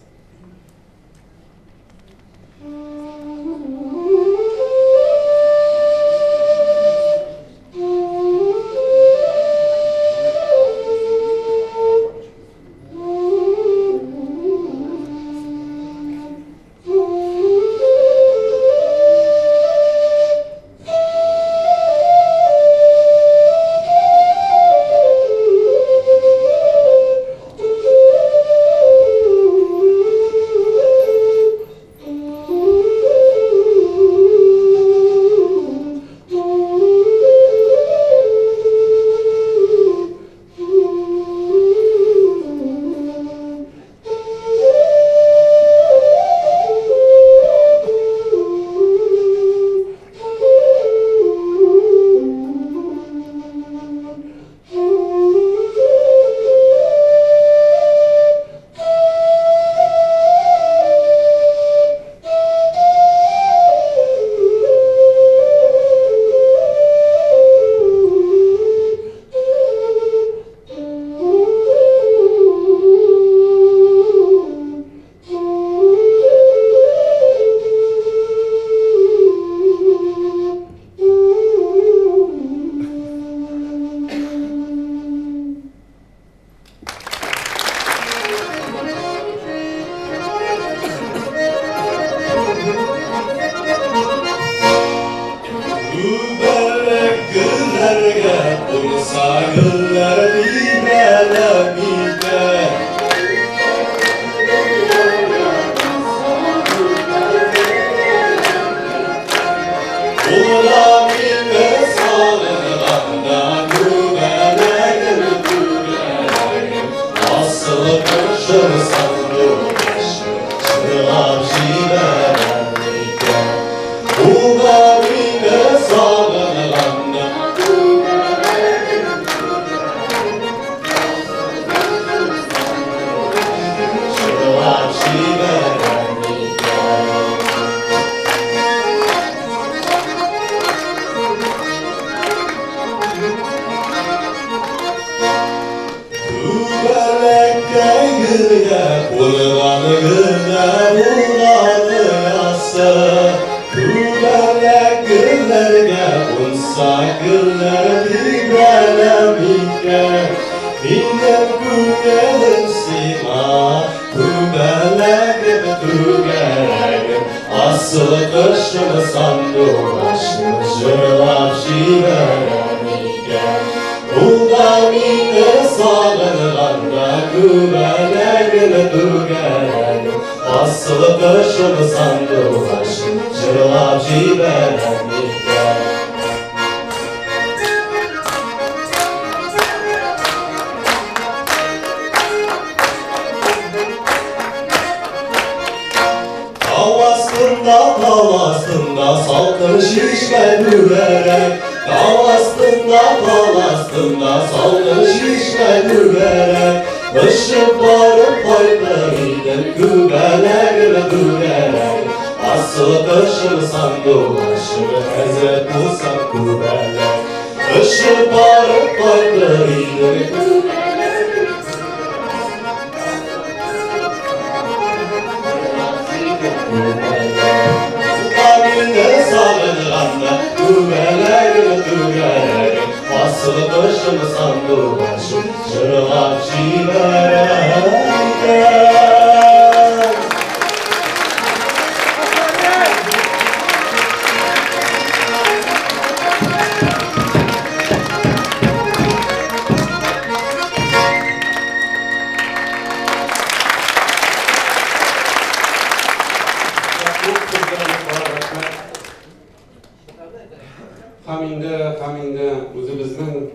Haminde o'zimizning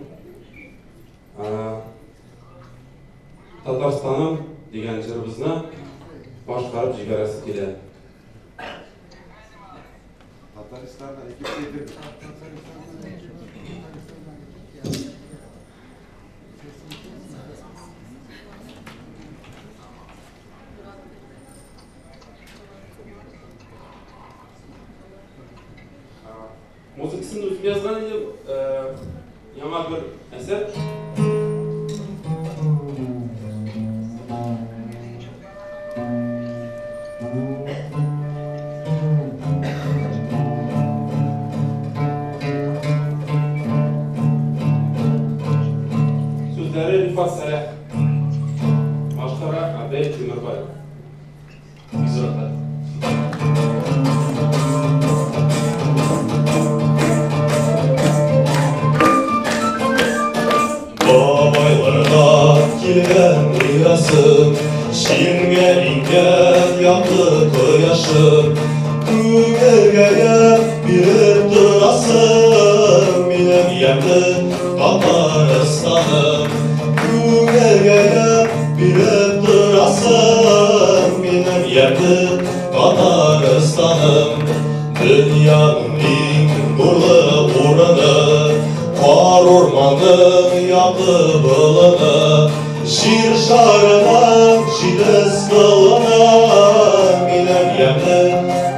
Tatarstanim degan jirimizni boshqarib jigarasi keladi. Tataristan'dan ekip getirdik. Muzikasini o'zim yozgan edim. Yana bir eser. Sözleri Rifat Saleh. Maşkara Abdel Timirbay. İzrahat. Babaylardan kelgen mirasım, şiirge ingen yandı koyaşım. Kügergeye bir durasım, benim yemli Tataristanım. Kügergeye bir durasım, benim yemli Tataristanım. Dünyanın en nurlu uğrunu, kar ormanın yakı bılını, şiir şarının şides kılını, benim yemli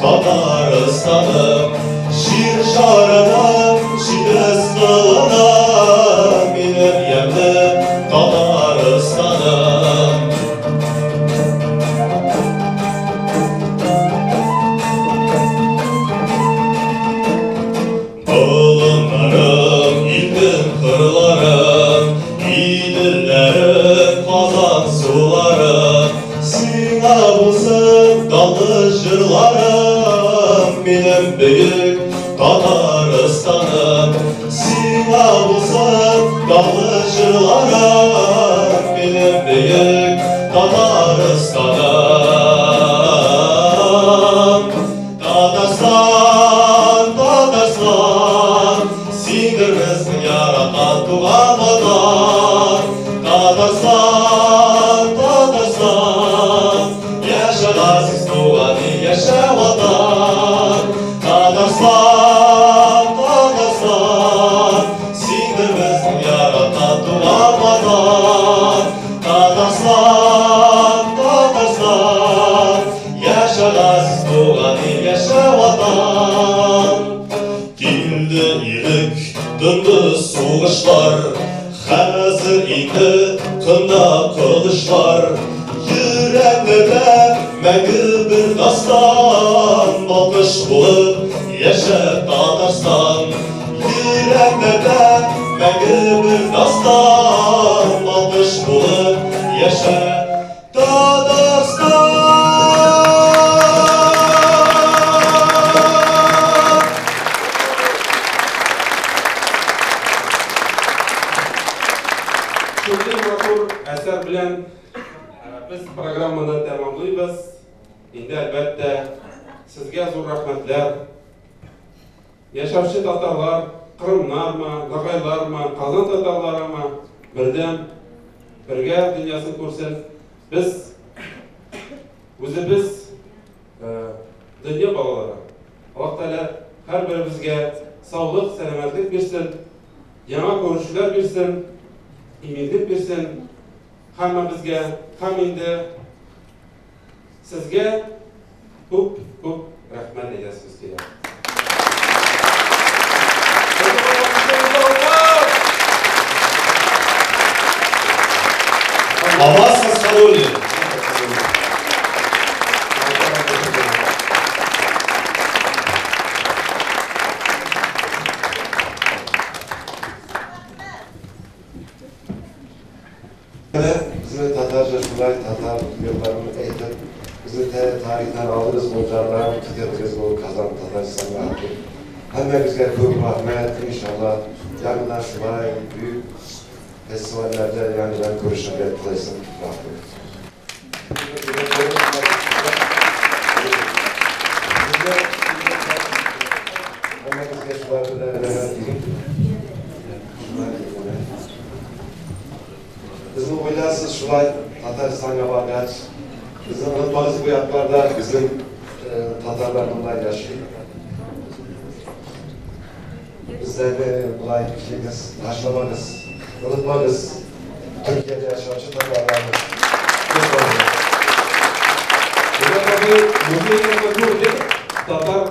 Tataristanım. Şiir şarının şides kılını, benim yemli Tataristanım. Oğlunlarım, ilmin kırlarım, İdillerim, kazan sularım. Sina bulsun dallı jırlarım, benim büyük Tataristanım. Sina bulsun dallı jırlarım, benim büyük Tataristanım. Tatarstan, Tatarstan, sindir bizning yaratan tuğan vatan. Tatarstan, Tatarstan, yaşa aziz tuğanı, yaşa vatan. Tatarstan, Tatarstan, sindir bizning yaratan tuğan vatan. Tatarstan, Tatarstan, yaşa aziz tuğanı, yaşa vatan. Kildi ilik, döndü soğuşlar, hazır indi kına kılıçlar. Yüreklerde мәңгі bir dastan, bakış bulup yaşa Tatarstan. Yüreklerde мәңгі bir dastan, bakış bulup yaşa Tatarstan. Şöyle makul eser bilen biz programmani tamamlaymiz. Endi albatta sizga zo'r rahmatlar. Yashavchi tatarlar, Qrimlarmi, G'ag'aylarmi, Qozon tatarlarimi birdan birga dunyosini ko'rsin. Biz o'zimiz dunyo bolalari. Alloh taolo har birimizga sog'lik, salomatlik bersin, yangi ko'rishlar bersin, imidlik bersin. Hammamizga ham endi sizga ko'p rahmat aytasiz kerak. Avaz Saskaroğlu. Bizim Tatarca şulay Tatar yıllarını eğitim, bizim tarihten aldığımız bulgarlar, tutuyoruz bu kazan Tataristan'da hakkı. Hemen bizge çok rahmet, inşallah yanından şulay büyük festivallerde yani ben görüşümde kılaysın rahmet. Hemen bizge şulay bir bizim oynasız şulay Tataristan'a vargach, bizim unutmamız bu yaklarda bizim Tatarlar bunlar yaşıyor. Bizleri bulay şeyimiz, taşlamanız, unutmanız, Türkiye'de yaşayan Tatarlarımız. Burada tabii müziğin gördük, Tatar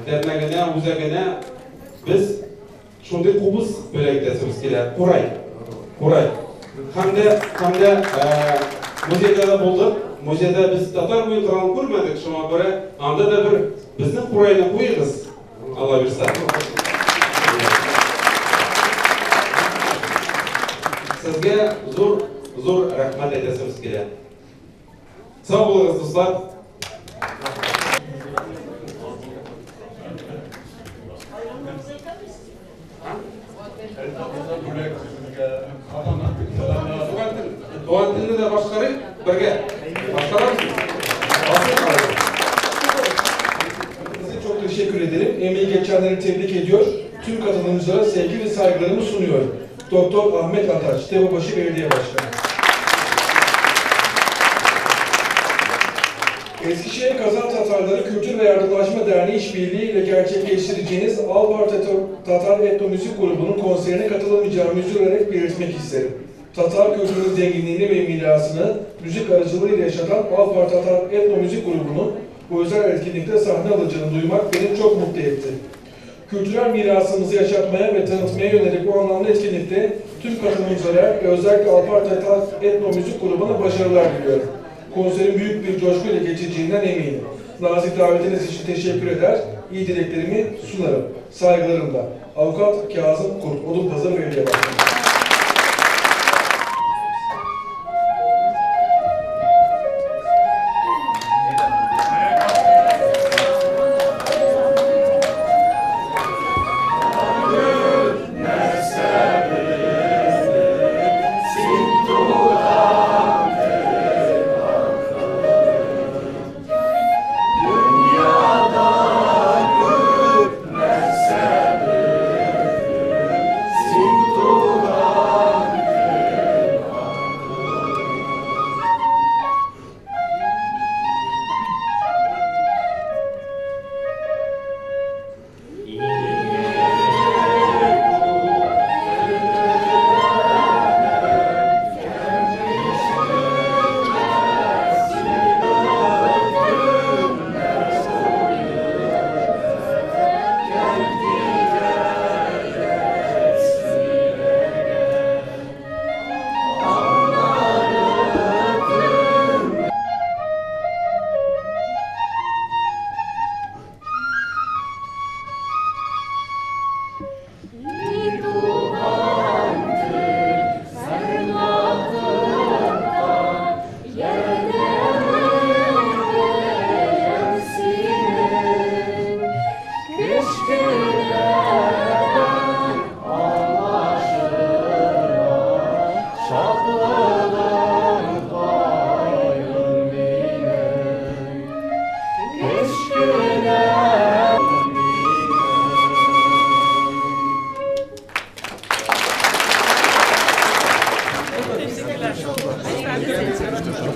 derneğine, uzakine biz şunday kubuz bölekdesimiz keler, Kuray. Hamda muzeyda da bulduk. Muzeyda biz Tatar oyunlarını görmedik. Şuna göre anda da bir bizning Kurayni koyuyoruz. Allah bilsin. Sizge zor rahmat aytasimiz kelar. Sağ olunuz dostlar. Doğan dilini de başkarayım, birge. Başkarar mısınız? Size çok teşekkür ederim. Emeği geçenleri tebrik ediyor. Tüm katılımcılara sevgi ve saygılarımı sunuyorum. Doktor Ahmet Ataç, Tepebaşı Belediye Başkanı. Eskişehir Kazan Tatarları Kültür ve Yardımlaşma Derneği işbirliği ile gerçekleştireceğiniz Alvar Tatar Etnomüzik Grubu'nun konserine katılamayacağımı üzülerek belirtmek isterim. Tatar kültürünün zenginliğini ve mirasını müzik aracılığıyla yaşatan Alvar Tatar Etnomüzik Grubu'nun bu özel etkinlikte sahne alacağını duymak beni çok mutlu etti. Kültürel mirasımızı yaşatmaya ve tanıtmaya yönelik bu anlamlı etkinlikte tüm katılımcılara ve özellikle Alvar Tatar Etnomüzik Grubu'na başarılar diliyorum. Konserin büyük bir coşkuyla geçeceğinden eminim. Nazik davetiniz için teşekkür eder, iyi dileklerimi sunarım. Saygılarımla. Avukat Kazım Kurt, Odunpazarı Belediye Başkanı.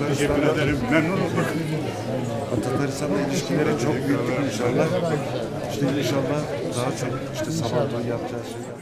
Teşekkür ederim. Memnun olduk. Tataristan'la ilişkileri çok büyük inşallah. İşte inşallah daha çok sabah yapacağız.